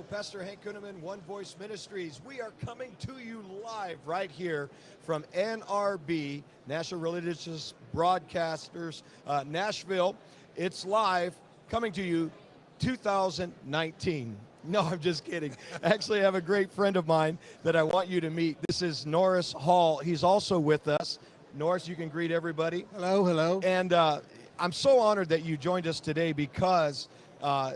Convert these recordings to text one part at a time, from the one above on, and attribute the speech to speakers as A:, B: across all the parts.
A: Pastor Hank Kuhneman, One Voice Ministries. We are coming to you live right here from NRB, National Religious Broadcasters, Nashville. It's live, coming to you 2019. No, I'm just kidding. Actually, I have a great friend of mine that I want you to meet. This is Norris Hall. He's also with us. Norris, you can greet everybody.
B: Hello, hello.
A: And I'm so honored that you joined us today because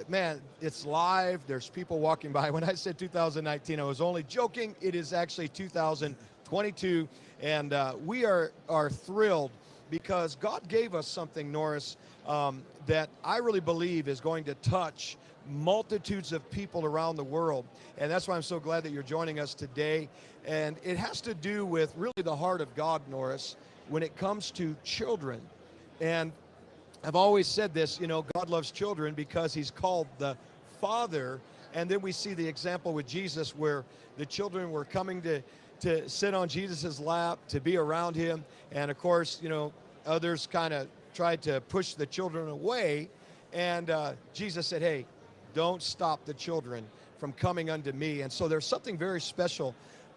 A: man, it's live. There's people walking by. When I said 2019, I was only joking. It is actually 2022, and we are thrilled because God gave us something, Norris, that I really believe is going to touch multitudes of people around the world. And that's why I'm so glad that you're joining us today. And it has to do with really the heart of God, Norris, when it comes to children. And I've always said this, you know, God loves children because he's called the Father. And then we see the example with Jesus where the children were coming to sit on Jesus's lap, to be around him. And of course, you know, others kind of tried to push the children away. And Jesus said, hey, don't stop the children from coming unto me. And so there's something very special,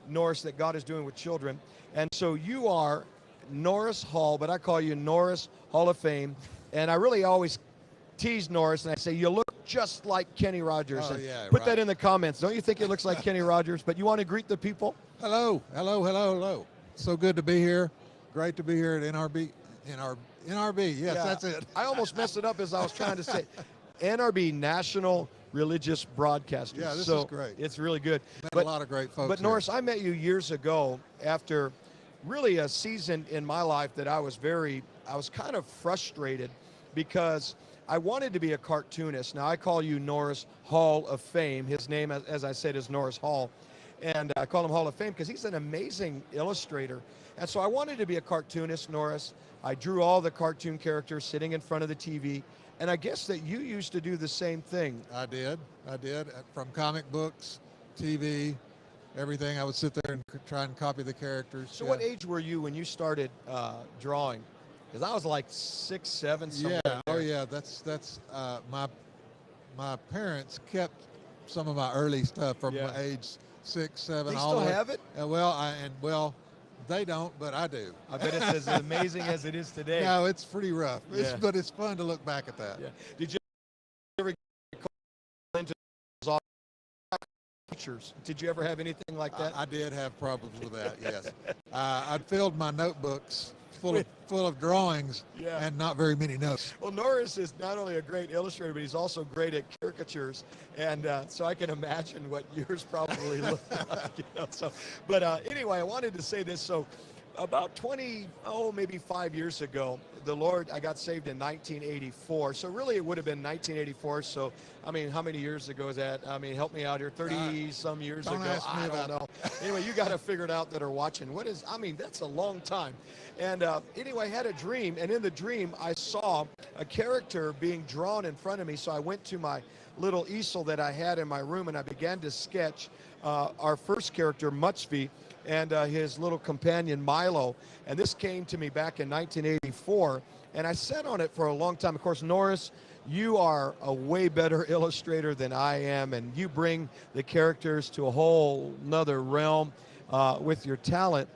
A: Norris, that God is doing with children. And so you are Norris Hall, but I call you Norris Hall of Fame. And I really always tease Norris, and I say, you look just like Kenny Rogers.
B: Oh,
A: and
B: yeah,
A: put
B: right.
A: that in the comments. Don't you think he looks like Kenny Rogers? But you want to greet the people?
B: Hello, hello, hello, hello. So good to be here. Great to be here at NRB. NRB, yes,
A: Yeah,
B: that's it.
A: I almost messed it up as I was trying to say. NRB, National Religious Broadcasters.
B: Yeah, this
A: so
B: is great.
A: It's really good.
B: Met a lot of great folks.
A: But
B: here.
A: Norris, I met you years ago after really a season in my life that I was kind of frustrated because I wanted to be a cartoonist. Now I call you Norris Hall of Fame. His name, as I said, is Norris Hall. And I call him Hall of Fame because he's an amazing illustrator. And so I wanted to be a cartoonist, Norris. I drew all the cartoon characters sitting in front of the TV. And I guess that you used to do the same thing.
B: I did. From comic books, TV, everything. I would sit there and try and copy the characters.
A: So what age were you when you started drawing? Because I was like 6, 7, somewhere.
B: Yeah. Oh, yeah. That's my parents kept some of my early stuff from age 6, 7.
A: They
B: all
A: still
B: the way.
A: have it?
B: Well, they don't, but I do.
A: I bet it's as amazing as it is today.
B: No, it's pretty rough.
A: Yeah.
B: But it's fun to look back at that.
A: Yeah. Did you ever get into those pictures? Did you ever have anything like that?
B: I did have problems with that. Yes. I'd filled my notebooks full of drawings and not very many notes.
A: Well, Norris is not only a great illustrator, but he's also great at caricatures, and so I can imagine what yours probably looked like. You know, so, but anyway, I wanted to say this. So, about maybe 5 years ago, I got saved in 1984. So really, it would have been 1984. So, I mean, how many years ago is that? I mean, help me out here. 30 some years ago. I don't know. Anyway, you got to figure it out that are watching. That's a long time. And anyway, I had a dream, and in the dream, I saw a character being drawn in front of me. So I went to my little easel that I had in my room, and I began to sketch our first character, Mutsby, and his little companion, Milo. And this came to me back in 1984, and I sat on it for a long time. Of course, Norris, you are a way better illustrator than I am, and you bring the characters to a whole nother realm with your talent.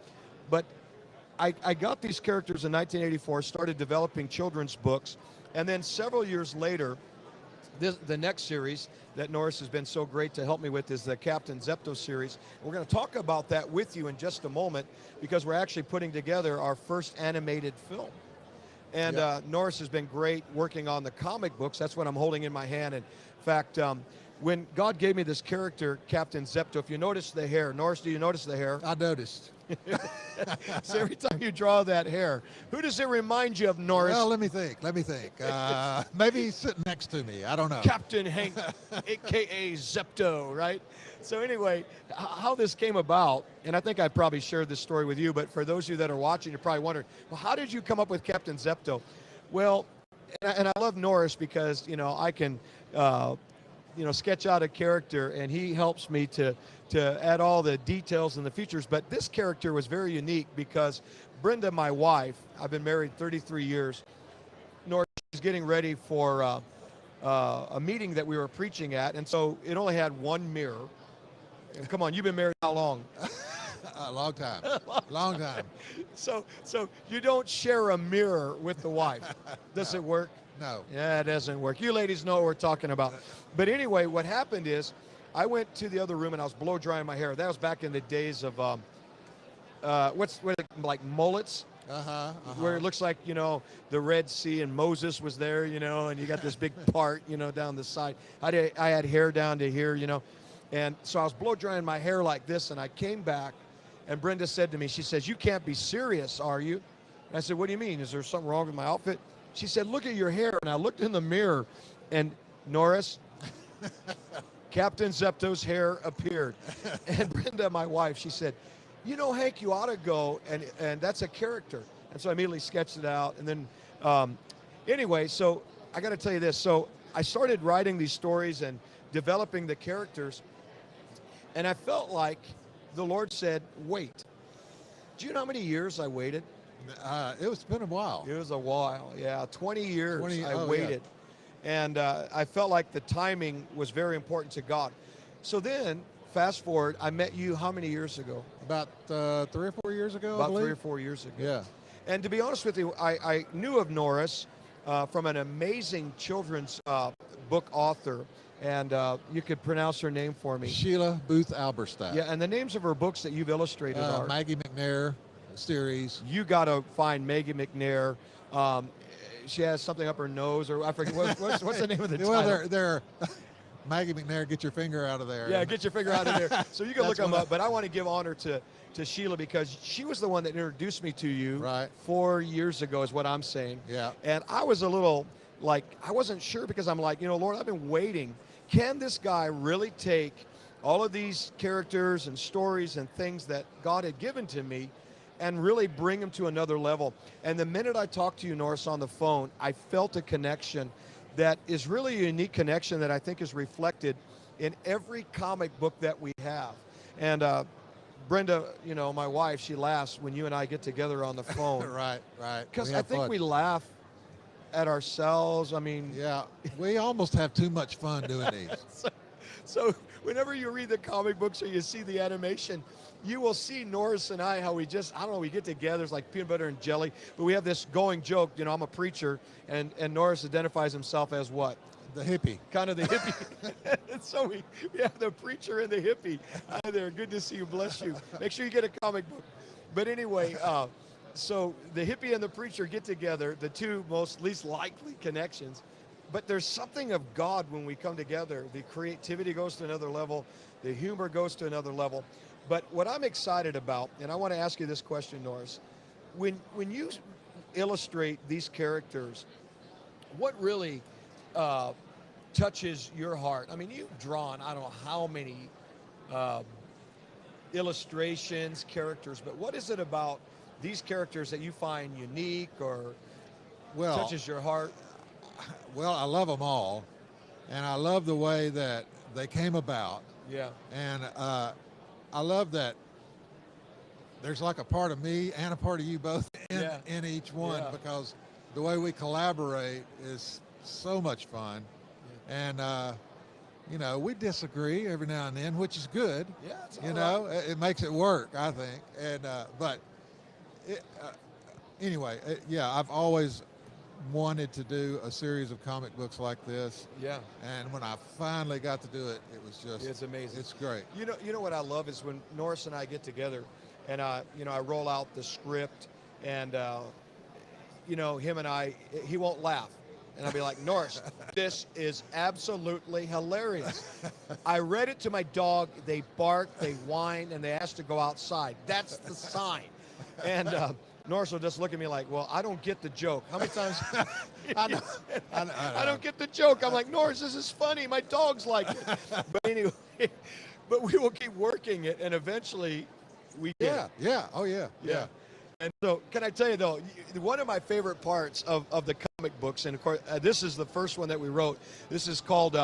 A: But I got these characters in 1984, started developing children's books, and then several years later, the next series that Norris has been so great to help me with is the Captain Zepto series. We're going to talk about that with you in just a moment because we're actually putting together our first animated film. And Norris has been great working on the comic books. That's what I'm holding in my hand. In fact, when God gave me this character, Captain Zepto, if you notice the hair, Norris, do you notice the hair?
B: I noticed.
A: So every time you draw that hair, who does it remind you of, Norris?
B: Well, let me think. Maybe he's sitting next to me. I don't know.
A: Captain Hank, a.k.a. Zepto, right? So anyway, how this came about, and I think I probably shared this story with you, but for those of you that are watching, you're probably wondering, well, how did you come up with Captain Zepto? Well, and I love Norris because, you know, I can, sketch out a character, and he helps me to add all the details and the features. But this character was very unique because Brenda, my wife, I've been married 33 years. Norris is getting ready for a meeting that we were preaching at, and so it only had one mirror. And come on, you've been married how long?
B: A long time. Long time.
A: So you don't share a mirror with the wife. Does
B: No.
A: it work?
B: No.
A: Yeah, it doesn't work. You ladies know what we're talking about. But anyway, what happened is I went to the other room and I was blow drying my hair. That was back in the days of like mullets, where it looks like, you know, the Red Sea and Moses was there, you know, and you got this big part, you know, down the side. I had hair down to here, you know, and so I was blow drying my hair like this, and I came back, and Brenda said to me, she says, "You can't be serious, are you?" And I said, "What do you mean? Is there something wrong with my outfit?" She said, "Look at your hair." And I looked in the mirror, and Norris, Captain Zepto's hair appeared. And Brenda, my wife, she said, "You know, Hank, you ought to go, and that's a character." And so I immediately sketched it out. And then, anyway, so I got to tell you this. So I started writing these stories and developing the characters, and I felt like the Lord said, "Wait." Do you know how many years I waited?
B: It's been a while.
A: It was a while, yeah, 20 years
B: 20,
A: I
B: oh,
A: waited. Yeah. And I felt like the timing was very important to God. So then, fast forward, I met you how many years ago?
B: About 3 or 4 years ago, I
A: About
B: believe.
A: 3 or 4 years ago.
B: Yeah.
A: And to be honest with you, I knew of Norris from an amazing children's book author. And you could pronounce her name for me.
B: Sheila Booth Alberstadt.
A: Yeah, and the names of her books that you've illustrated are?
B: Maggie McNair series.
A: You got to find Maggie McNair. She has something up her nose, or I forget, what's the name of the title?
B: Well, they're Maggie McNair, get your finger out of there.
A: Yeah, get your finger out of there. So you can look
B: That's
A: them up. But I want to give honor to Sheila, because she was the one that introduced me to you
B: Right.
A: 4 years ago, is what I'm saying.
B: Yeah.
A: And I was a little, like, I wasn't sure, because I'm like, you know, Lord, I've been waiting. Can this guy really take all of these characters and stories and things that God had given to me and really bring them to another level? And the minute I talked to you, Norris, on the phone, I felt a connection that is really a unique connection that I think is reflected in every comic book that we have. And Brenda, you know, my wife, she laughs when you and I get together on the phone.
B: Right.
A: Because I think we laugh at ourselves. I mean,
B: Yeah, we almost have too much fun doing these.
A: so whenever you read the comic books or you see the animation, you will see Norris and I, how we just, I don't know, we get together, it's like peanut butter and jelly, but we have this going joke, you know, I'm a preacher, and Norris identifies himself as what?
B: The hippie.
A: Kind of the hippie. And so we have the preacher and the hippie. Hi there, good to see you, bless you. Make sure you get a comic book. But anyway, so the hippie and the preacher get together, the two least likely connections. But there's something of God when we come together. The creativity goes to another level. The humor goes to another level. But what I'm excited about, and I want to ask you this question, Norris, when you illustrate these characters, what really touches your heart? I mean, you've drawn, I don't know how many illustrations, characters, but what is it about these characters that you find unique or touches your heart?
B: Well, I love them all, and I love the way that they came about.
A: Yeah.
B: And I love that there's like a part of me and a part of you both in each one, because the way we collaborate is so much fun. And you know, we disagree every now and then, which is good.
A: Yeah, it's
B: you know, it makes it work, I think. And but anyway, yeah, I've always wanted to do a series of comic books like this.
A: Yeah.
B: And when I finally got to do it, it was just,
A: it's amazing.
B: It's great.
A: You know what I love is when Norris and I get together, and you know, I roll out the script, and you know, him and I, he won't laugh. And I'll be like, Norris, this is absolutely hilarious. I read it to my dog. They bark, they whine, and they ask to go outside. That's the sign. And Norris will just look at me like, well, I don't get the joke. How many times? I don't get the joke. I'm like, Norris, this is funny. My dogs like it. But anyway, but we will keep working it, and eventually we get it.
B: Yeah. Oh, yeah.
A: And so, can I tell you, though, one of my favorite parts of the comic books, and of course, this is the first one that we wrote. This is called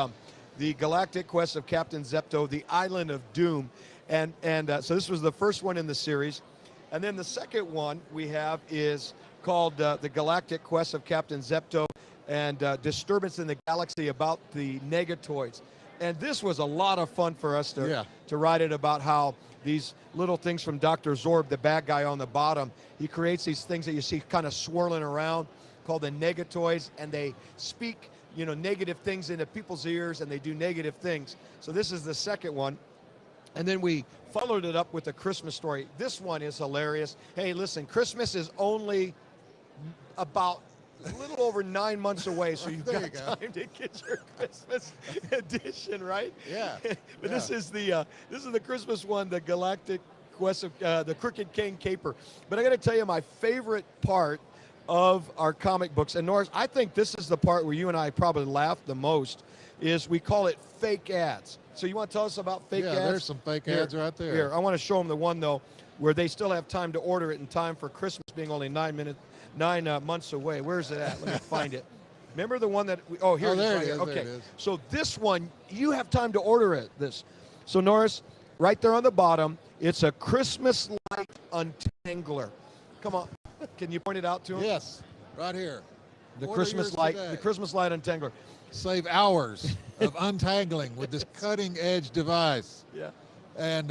A: The Galactic Quest of Captain Zepto, The Island of Doom. And so this was the first one in the series. And then the second one we have is called The Galactic Quest of Captain Zepto, and disturbance in the galaxy about the negatoids. And this was a lot of fun for us to write it about how these little things from Dr. Zorb, the bad guy on the bottom, he creates these things that you see kind of swirling around called the negatoids, and they speak, you know, negative things into people's ears, and they do negative things. So this is the second one. And then we followed it up with a Christmas story. This one is hilarious. Hey, listen, Christmas is only about a little over 9 months away, so you've got time to get your Christmas edition, right?
B: Yeah.
A: But this is the Christmas one, the Galactic Quest of the Crooked King Caper. But I got to tell you, my favorite part of our comic books, and Norris, I think this is the part where you and I probably laugh the most, is we call it fake ads. So you want to tell us about fake ads?
B: Yeah, there's some fake ads right there.
A: Here, I want to show them the one though, where they still have time to order it in time for Christmas being only 9 months away. Where's it at? Let me find it. Remember the one that here
B: there it is.
A: Okay.
B: There it is.
A: So this one, you have time to order it. So Norris, right there on the bottom, it's a Christmas light untangler. Come on, can you point it out to him?
B: Yes, right here.
A: The
B: Order
A: Christmas light,
B: today.
A: the Christmas light untangler.
B: Save hours of untangling with this cutting-edge device.
A: Yeah.
B: And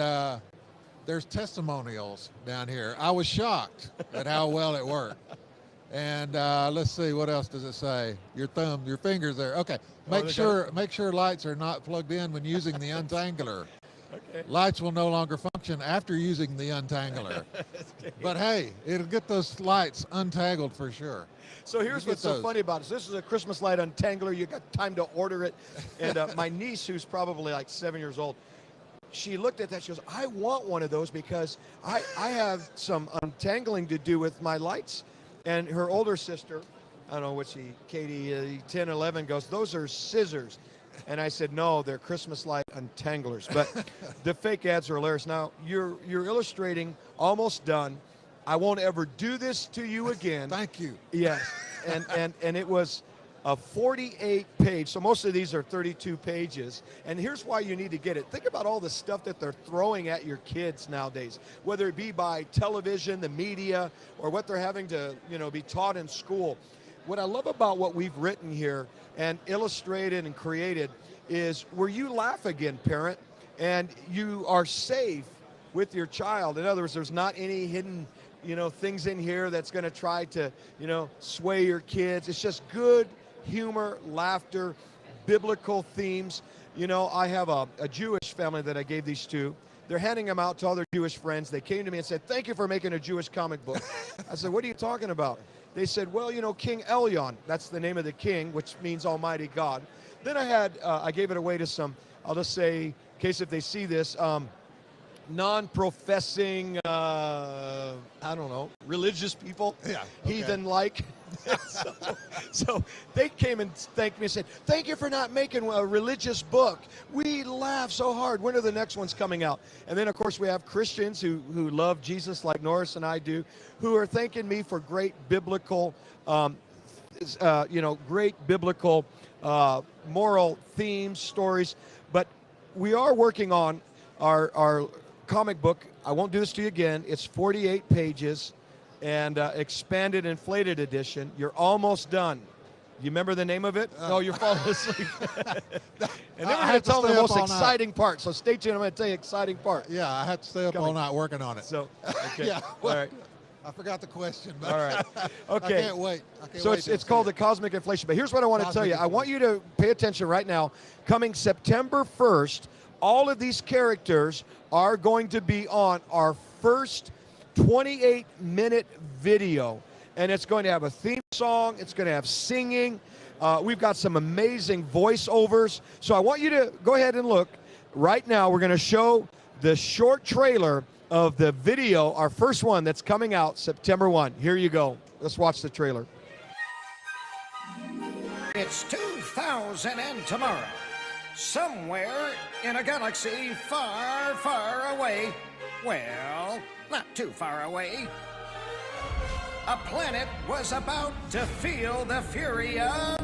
B: there's testimonials down here. I was shocked at how well it worked. And let's see, what else does it say? Your fingers there. Okay, make sure lights are not plugged in when using the Untangler.
A: Okay.
B: Lights will no longer function after using the Untangler. But hey, it'll get those lights untangled for sure.
A: So here's what's so funny about it. This is a Christmas light untangler. You got time to order it. And my niece, who's probably like 7 years old, she looked at that. She goes, I want one of those because I have some untangling to do with my lights. And her older sister, I don't know what Katie, 10, 11, goes, those are scissors. And I said, no, they're Christmas light untanglers. But the fake ads are hilarious. Now, you're illustrating, almost done. I won't ever do this to you again.
B: Thank you.
A: Yes, and it was a 48-page, so most of these are 32 pages, and here's why you need to get it. Think about all the stuff that they're throwing at your kids nowadays, whether it be by television, the media, or what they're having to, be taught in school. What I love about what we've written here and illustrated and created is where you laugh again, parent, and you are safe with your child. In other words, there's not any hidden things in here that's going to try to, sway your kids. It's just good humor, laughter, biblical themes. I have a Jewish family that I gave these to. They're handing them out to all their Jewish friends. They came to me and said, thank you for making a Jewish comic book. I said, what are you talking about? They said, well, King Elyon, that's the name of the king, which means Almighty God. Then I gave it away to some, I'll just say, in case if they see this, non-professing, religious people, heathen-like. so they came and thanked me and said, thank you for not making a religious book. We laugh so hard. When are the next ones coming out? And then, of course, we have Christians who love Jesus like Norris and I do, who are thanking me for great biblical, moral themes, stories. But we are working on our comic book. I won't do this to you again. It's 48 pages and expanded inflated edition. You're almost done. You remember the name of it? No, you're falling asleep. And then we're going to tell them the most exciting part. So stay tuned. I'm going to tell you exciting part.
B: Yeah, I have to stay up all night working on it.
A: So, okay.
B: Yeah.
A: All right.
B: I forgot the question. But
A: all right. Okay.
B: I can't wait.
A: So it's called the Cosmic Inflation. But here's what I want to tell you. I want you to pay attention right now. Coming September 1st, all of these characters are going to be on our first 28-minute video. And it's going to have a theme song. It's going to have singing. We've got some amazing voiceovers. So I want you to go ahead and look. Right now, we're going to show the short trailer of the video, our first one that's coming out September 1. Here you go. Let's watch the trailer.
C: It's 2000 and tomorrow. Somewhere in a galaxy far, far away. Well, not too far away. A planet was about to feel the fury of...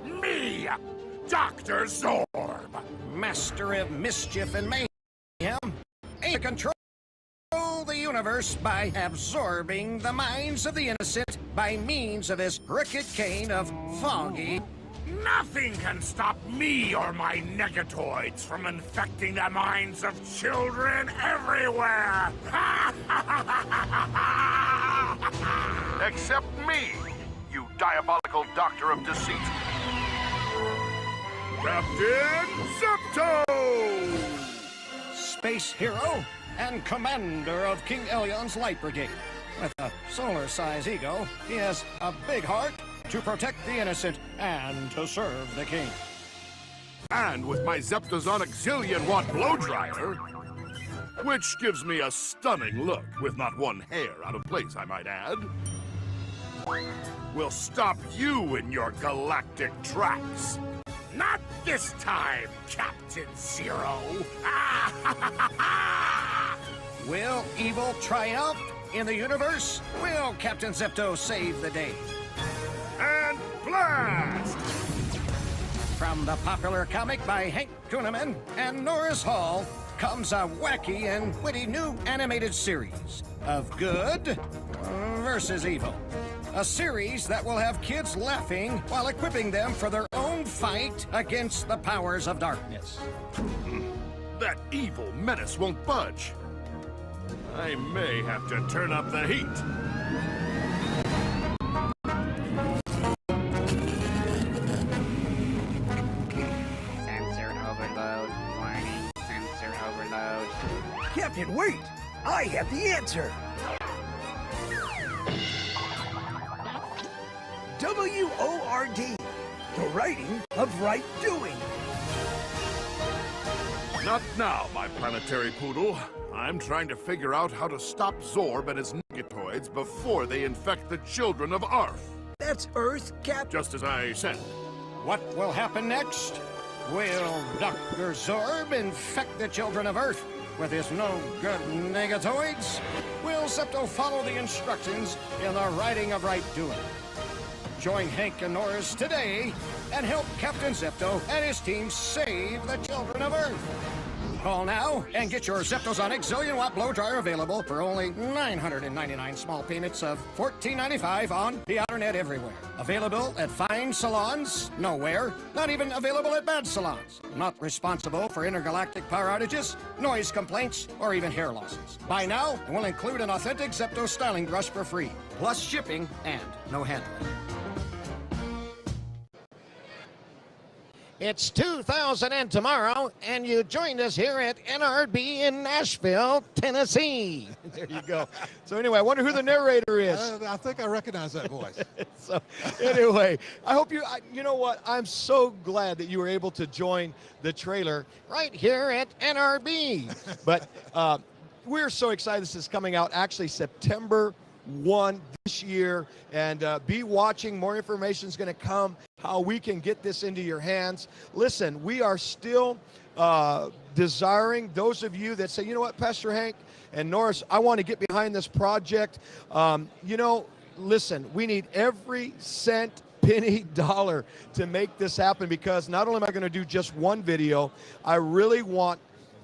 D: Me, Dr. Zorb.
C: Master of mischief and mayhem. A control universe by absorbing the minds of the innocent by means of his crooked cane of foggy.
D: Nothing can stop me or my negatoids from infecting the minds of children everywhere! Except me, you diabolical doctor of deceit. Captain Zepto!
C: Space hero and commander of King Elyon's Light Brigade. With a solar-sized ego, he has a big heart to protect the innocent and to serve the king.
D: And with my Zeptosonic zillion-watt blow dryer, which gives me a stunning look with not one hair out of place, I might add, will stop you in your galactic tracks. Not this time, Captain Zero.
C: Will evil triumph in the universe? Will Captain Zepto save the day?
D: And blast!
C: From the popular comic by Hank Kuhneman and Norris Hall comes a wacky and witty new animated series of good versus evil. A series that will have kids laughing while equipping them for their own fight against the powers of darkness.
D: That evil menace won't budge. I may have to turn up the heat.
E: Sensor overload. Warning. Sensor overload.
F: Captain, wait! I have the answer! W-O-R-D. The writing of right doing.
D: Not now, my planetary poodle. I'm trying to figure out how to stop Zorb and his negatoids before they infect the children of Arf.
F: That's Earth, Cap.
D: Just as I said.
C: What will happen next? Will Dr. Zorb infect the children of Earth with his no-good negatoids? Will Zepto follow the instructions in the writing of right doing? Join Hank and Norris today and help Captain Zepto and his team save the children of Earth. Call now and get your Zeptosonic zillion-watt blow dryer available for only 999 small payments of $14.95 on the internet everywhere. Available at fine salons, nowhere, not even available at bad salons. Not responsible for intergalactic power outages, noise complaints, or even hair losses. Buy now and we'll include an authentic Zepto styling brush for free, plus shipping and no handling. It's 2000 and tomorrow, and you joined us here at NRB in Nashville, Tennessee. There you go. So anyway, I wonder who the narrator is.
B: I think I recognize that voice.
A: So anyway, I hope you know what? I'm so glad that you were able to join the trailer right here at NRB. But we're so excited. This is coming out actually September 1 this year, and be watching. More information is going to come, how we can get this into your hands. Listen, we are still desiring those of you that say, you know what, Pastor Hank and Norris, I want to get behind this project. You know, listen, we need every cent, penny, dollar to make this happen, because not only am I going to do just one video, I really want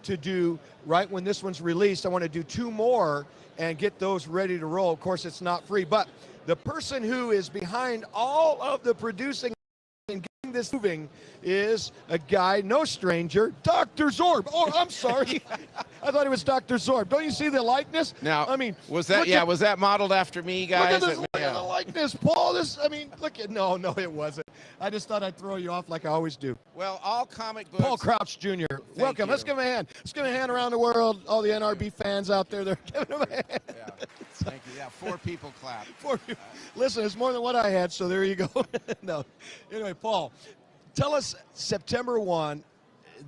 A: to do, right when this one's released, I want to do 2 more and get those ready to roll. Of course, it's not free, but the person who is behind all of the producing and getting this moving is a guy, no stranger, Dr. Zorb. Oh, I'm sorry. I thought it was Dr. Zorb. Don't you see the likeness?
G: Now,
A: I mean,
G: was that modeled after me, guys?
A: Look at the likeness, Paul. No, it wasn't. I just thought I'd throw you off like I always do.
G: Well, all comic books.
A: Paul Crouch Jr. Welcome.
G: you.
A: Let's give him a hand. Let's give him a hand around the world. All the NRB fans out there, they're giving him a hand.
G: Yeah. Thank you. Yeah, 4 people clap.
A: 4 people. Listen, it's more than what I had, so there you go. No. Anyway, Paul, tell us, September 1,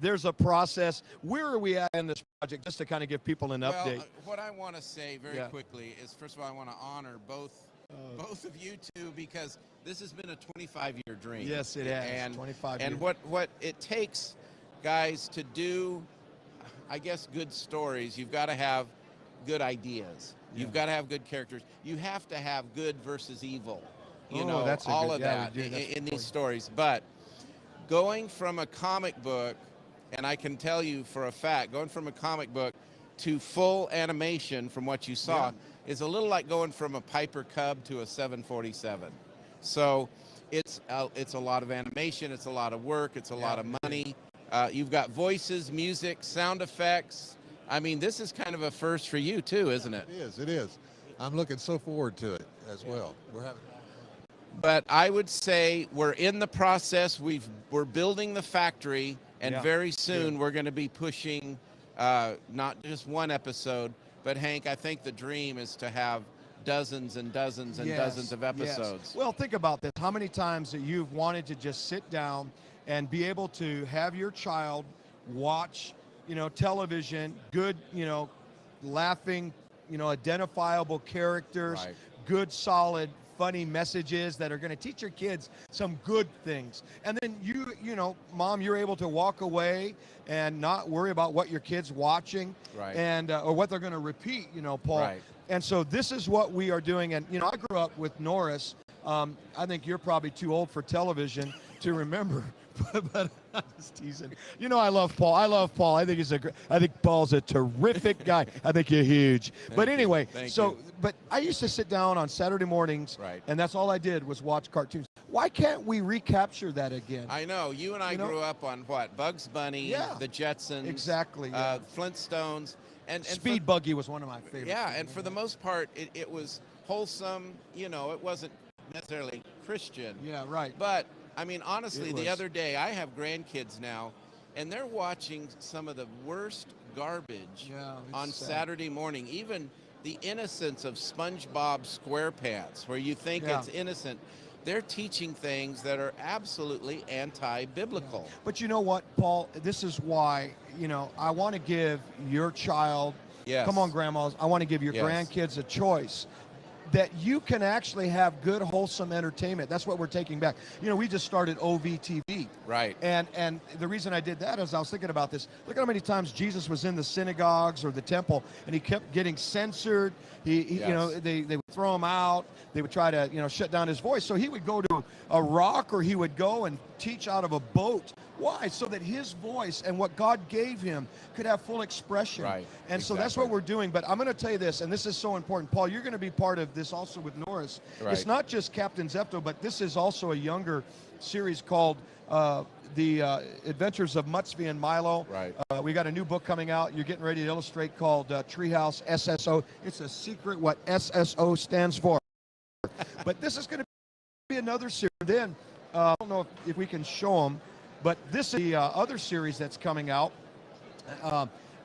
A: there's a process. Where are we at in this project, just to kind of give people an update?
G: Well, what I want to say very quickly is, first of all, I want to honor both of you two, because this has been a 25-year dream.
A: Yes, it has.
G: And
A: 25
G: and
A: years.
G: what it takes, guys, to do, I guess, good stories, you've got to have good ideas. You've got to have good characters. You have to have good versus evil. You know,
A: that's
G: all of that in these stories. But going from a comic book, and I can tell you for a fact, going from a comic book to full animation from what you saw is a little like going from a Piper Cub to a 747. So it's a lot of animation, it's a lot of work, it's a lot of money. You've got voices, music, sound effects. I mean, this is kind of a first for you too, isn't it?
B: It is. I'm looking so forward to it as well.
G: But I would say we're in the process. We're building the factory, and very soon we're going to be pushing not just one episode, but Hank, I think the dream is to have dozens and dozens and dozens of episodes.
A: Well, think about this. How many times that you've wanted to just sit down and be able to have your child watch, television, good, laughing, identifiable characters, good, solid, funny messages that are going to teach your kids some good things. And then Mom, you're able to walk away and not worry about what your kid's watching and or what they're going to repeat, Paul. And so this is what we are doing. And, I grew up with Norris. I think you're probably too old for television to remember, but I'm just teasing. I love Paul. I think I think Paul's a terrific guy. I think you're huge. But anyway, but I used to sit down on Saturday mornings, and that's all I did was watch cartoons. Why can't we recapture that again?
G: I know. You and I grew up on what? Bugs Bunny, the Jetsons.
A: Exactly.
G: Flintstones. And
A: Speed Buggy was one of my favorites.
G: Yeah, and for the most part, it was wholesome. It wasn't necessarily Christian.
A: Yeah, right.
G: But I mean, honestly, the other day, I have grandkids now, and they're watching some of the worst garbage on Saturday morning. Even the innocence of SpongeBob SquarePants, where you think it's innocent, they're teaching things that are absolutely anti-biblical.
A: But you know what, Paul? This is why, I want to give your child, come on, grandmas, I want to give your grandkids a choice that you can actually have good, wholesome entertainment. That's what we're taking back. We just started OVTV.
G: Right.
A: And the reason I did that is I was thinking about this. Look at how many times Jesus was in the synagogues or the temple, and he kept getting censored. They would throw him out. They would try to, shut down his voice. So he would go to a rock, or he would go and teach out of a boat. Why? So that his voice and what God gave him could have full expression.
G: Right.
A: And so that's what we're doing. But I'm going to tell you this, and this is so important. Paul, you're going to be part of this also with Norris.
G: Right.
A: It's not just Captain Zepto, but this is also a younger series called The Adventures of Mutsvi and Milo.
G: Right.
A: We got a new book coming out. You're getting ready to illustrate called Treehouse SSO. It's a secret what SSO stands for. But this is going to be another series. Then, I don't know if we can show them, but this is the other series that's coming out.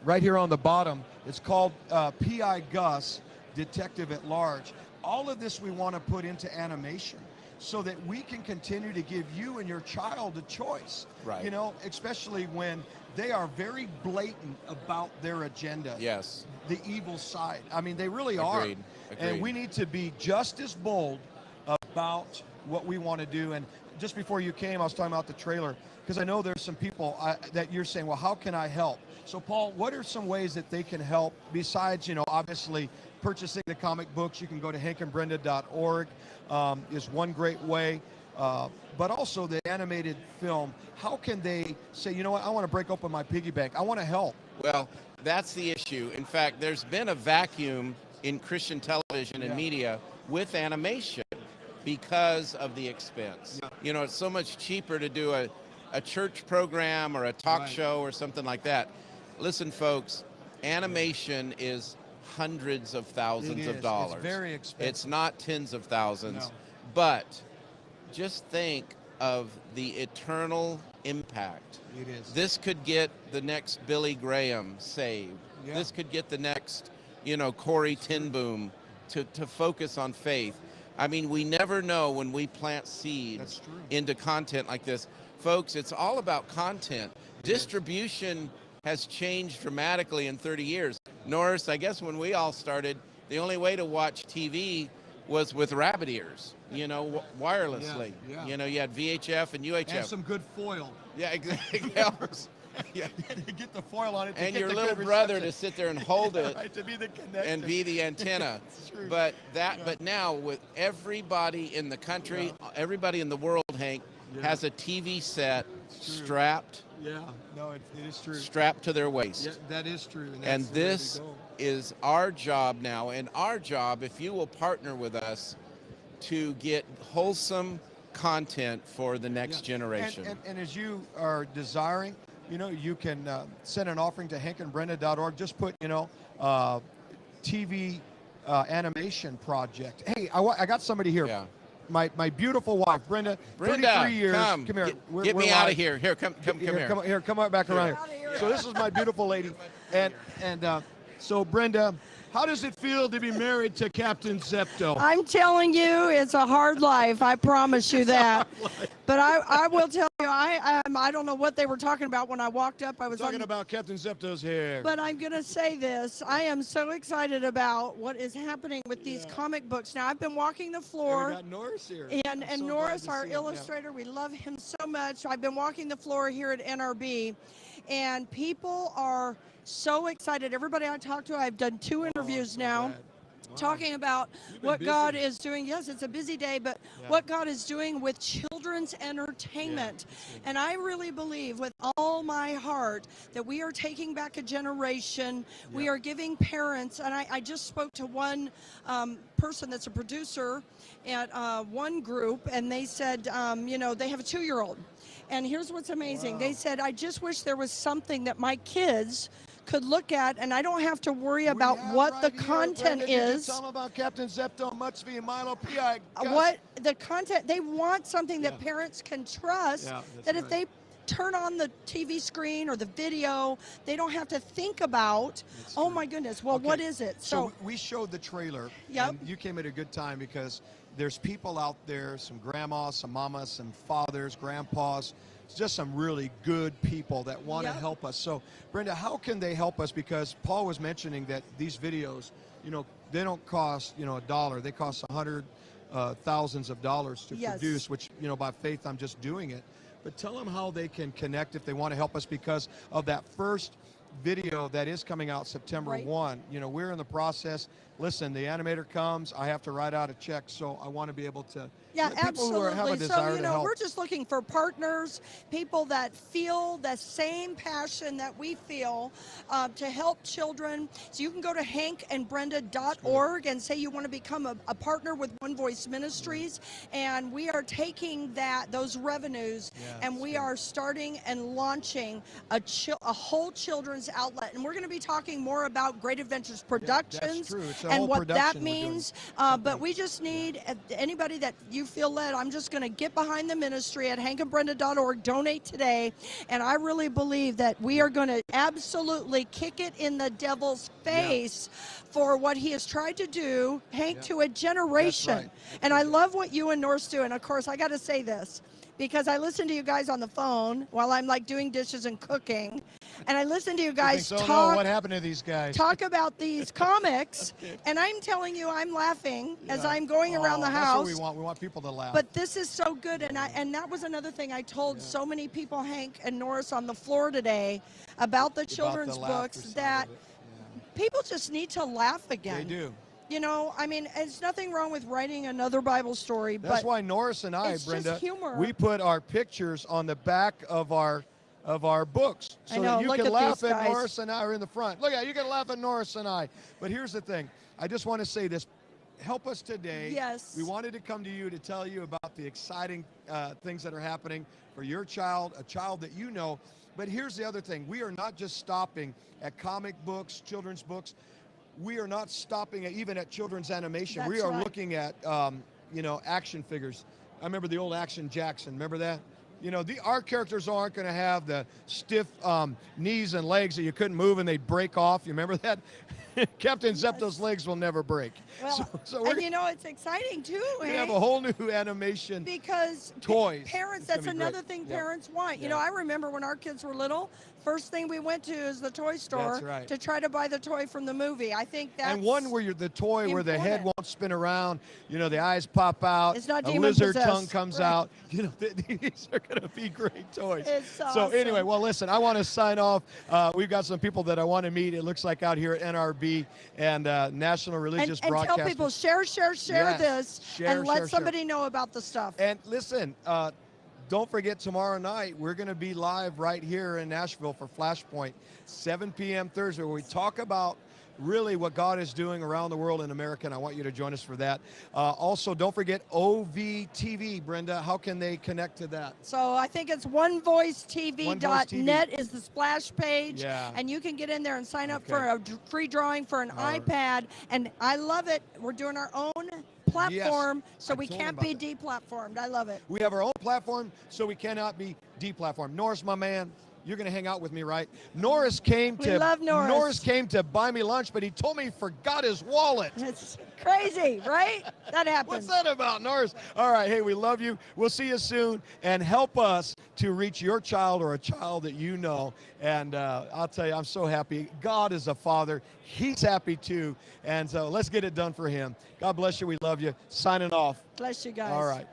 A: Right here on the bottom, it's called P.I. Gus, Detective at Large. All of this we want to put into animation so that we can continue to give you and your child a choice.
G: Right.
A: Especially when they are very blatant about their agenda.
G: Yes.
A: The evil side. I mean, they really
G: Agreed.
A: are. And we need to be just as bold about what we want to do. And just before you came, I was talking about the trailer, because I know there's some people that you're saying, well, how can I help? So, Paul, what are some ways that they can help besides, obviously purchasing the comic books? You can go to hankandbrenda.org is one great way. But also the animated film. How can they say, you know what, I want to break open my piggy bank. I want to help.
G: Well, that's the issue. In fact, there's been a vacuum in Christian television and media with animation because of the expense. It's so much cheaper to do a church program or a talk show or something like that. Listen, folks, animation is hundreds of thousands of dollars.
A: It's very expensive.
G: It's not tens of thousands. But just think of the eternal impact.
A: It is.
G: This could get the next Billy Graham saved.
A: Yeah.
G: This could get the next, Corey Ten Boom to focus on faith. I mean, we never know when we plant seeds into content like this. Folks, it's all about content. Distribution has changed dramatically in 30 years. Norris, I guess when we all started, the only way to watch TV was with rabbit ears, wirelessly.
A: Yeah.
G: You had VHF and UHF.
A: And some good foil.
G: Yeah, exactly. Yeah.
A: Get the foil on it.
G: And your little brother to sit there and hold it
A: to be the connection.
G: and be the antenna. But now with everybody in the country, everybody in the world, Hank, has a TV set strapped.
A: Yeah, no, it is true.
G: Strapped to their waist.
A: Yeah, that is true.
G: And
A: that's the way to
G: this
A: go.
G: is our job now, and our job, if you will partner with us, to get wholesome content for the next generation.
A: And as you are desiring, you can send an offering to hankandbrenda.org. Just put, TV animation project. Hey, I got somebody here.
G: Yeah.
A: My beautiful wife, Brenda 33 years.
G: Come
A: here.
G: Get me out of here. Here, come here.
A: Come back around here. So this is my beautiful lady. And so Brenda, how does it feel to be married to Captain Zepto?
H: I'm telling you, it's a hard life. I promise you that. But I will tell you, I don't know what they were talking about when I walked up. I was
A: talking about Captain Zepto's hair.
H: But I'm going to say this. I am so excited about what is happening with these comic books. Now, I've been walking the floor.
A: And we got Norris here.
H: And
A: so
H: Norris, our illustrator, we love him so much. I've been walking the floor here at NRB, and people are so excited. Everybody I talk to, I've done 2 interviews now. Talking about what God is doing. Yes, it's a busy day, but what God is doing with children's entertainment. And I really believe with all my heart that we are taking back a generation. We are giving parents, and I just spoke to one person that's a producer at one group, and they said, they have a 2-year-old. And here's what's amazing. They said, I just wish there was something that my kids could look at, and I don't have to worry about what the content is.
A: Tell them about Captain Zepto, Mutsby, and Milo P.I.
H: What the content, they want something that parents can trust, that if they turn on the TV screen or the video, they don't have to think about, oh my goodness, well, what is it?
A: So we showed the trailer, and you came at a good time because there's people out there, some grandmas, some mamas, some fathers, grandpas, just some really good people that want to help us. So, Brenda, how can they help us? Because Paul was mentioning that these videos, they don't cost, $1. They cost thousands of dollars to produce, which, by faith, I'm just doing it. But tell them how they can connect if they want to help us because of that first video that is coming out September 1. We're in the process. Listen, the animator comes, I have to write out a check, so I want to be able to people who have a desire to help.
H: We're just looking for partners, people that feel the same passion that we feel to help children. So you can go to hankandbrenda.org and say you want to become a partner with One Voice Ministries, and we are taking those revenues and we are starting and launching a whole children's outlet. And we're going to be talking more about Great Adventures Productions and what that means. But we just need anybody that you feel led. I'm just going to get behind the ministry at hankandbrenda.org, donate today, and I really believe that we are going to absolutely kick it in the devil's face for what he has tried to do, Hank, to a generation. And I love what you and Norse do. And of course, I got to say this, because I listen to you guys on the phone while I'm like doing dishes and cooking, and I listen to you guys talk.
A: What happened to these guys?
H: Talk about these comics, and I'm telling you, I'm laughing as I'm going around the house.
A: That's what we want. We want people to laugh.
H: But this is so good, and that was another thing I told so many people, Hank and Norris, on the floor today about the children's books that people just need to laugh again.
A: They do.
H: There's nothing wrong with writing another Bible story.
A: That's why Norris and I, Brenda, we put our pictures on the back of our books so that you can laugh at Norris and I are in the front. Look at you can laugh at Norris and I. But here's the thing. I just want to say this. Help us today.
H: Yes.
A: We wanted to come to you to tell you about the exciting things that are happening for your child, a child that you know. But here's the other thing. We are not just stopping at comic books, children's books. We are not stopping even at children's animation. We are looking at, action figures. I remember the old Action Jackson. Remember that? Our characters aren't going to have the stiff knees and legs that you couldn't move and they'd break off. You remember that? Captain Zepto's legs will never break.
H: Well, it's exciting too.
A: We have a whole new animation
H: because
A: toys.
H: Parents, that's another thing parents want. I remember when our kids were little, first thing we went to is the toy store to try to buy the toy from the movie. I think that's
A: one where the toy where the head won't spin around, the eyes pop out,
H: it's not
A: a lizard tongue comes out. These are going to be great toys.
H: It's awesome.
A: So anyway, well, listen, I want to sign off. We've got some people that I want to meet. It looks like out here at NRB and National Religious Broadcasting.
H: And tell people, share this, and let somebody know about the stuff.
A: And listen, don't forget tomorrow night, we're going to be live right here in Nashville for Flashpoint, 7 p.m. Thursday, where we talk about really what God is doing around the world in America, and I want you to join us for that. Also, don't forget OVTV, Brenda. How can they connect to that?
H: So I think it's onevoicetv.net is the splash page,
A: Yeah.
H: and you can get in there and sign up
A: Okay.
H: for a free drawing for an iPad, and I love it. We're doing our own platform, so
A: I
H: we
A: told him
H: can't
A: about
H: be
A: that.
H: deplatformed. I love it.
A: We have our own platform, so we cannot be deplatformed. Norris, my man, you're going to hang out with me, right? Norris came
H: We
A: to
H: love Norris.
A: came to buy me lunch, but he told me he forgot his wallet.
H: It's crazy, right? That happens.
A: What's that about, Norris? All right, hey, we love you. We'll see you soon, and help us to reach your child or a child that you know. And I'll tell you, I'm so happy. God is a father. He's happy too. And so let's get it done for him. God bless you. We love you. Signing off.
H: Bless you guys.
A: All right.